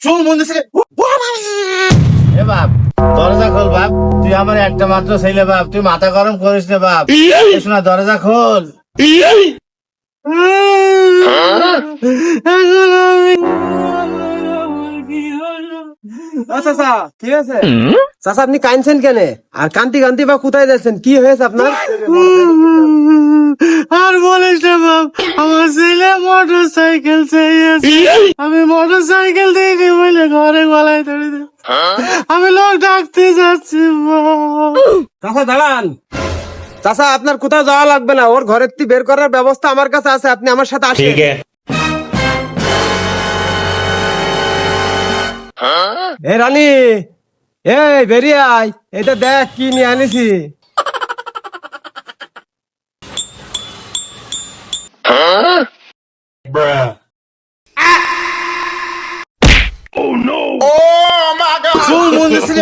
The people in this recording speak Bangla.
চুল মন দিছে এ বাপ দরজা খোল বাপ, তুই আমার একটা মাত্র ছেলে বাপ, তুই মাথা গরম করিস না বাপ। শোনা দরজা খোল। চাচা কি হয়েছে? চাচা আপনি কাঁদছেন কেন? আর কান্তি কান্তি বা কোথায় যাচ্ছেন? কি হয়েছে আপনার? আর বলিস না বাপ, আমার ছেলে মোটর সাইকেল চাইছে। আমি মোটর সাইকেল দিয়ে বলে ঘরে গলায় ধরে দে, আমি লোক ডাকতে যাচ্ছি বাপ। চাচা দাঁড়ান। চাচা আপনার কোথাও যাওয়া লাগবে না, ওর ঘরের থেকে বের করার ব্যবস্থা আমার কাছে আছে, আপনি আমার সাথে আসেন। এ রানী, এই বেরিয়ে আয়, এটা দেখ কি নিয়ে আনিছি। চুল মন দিছে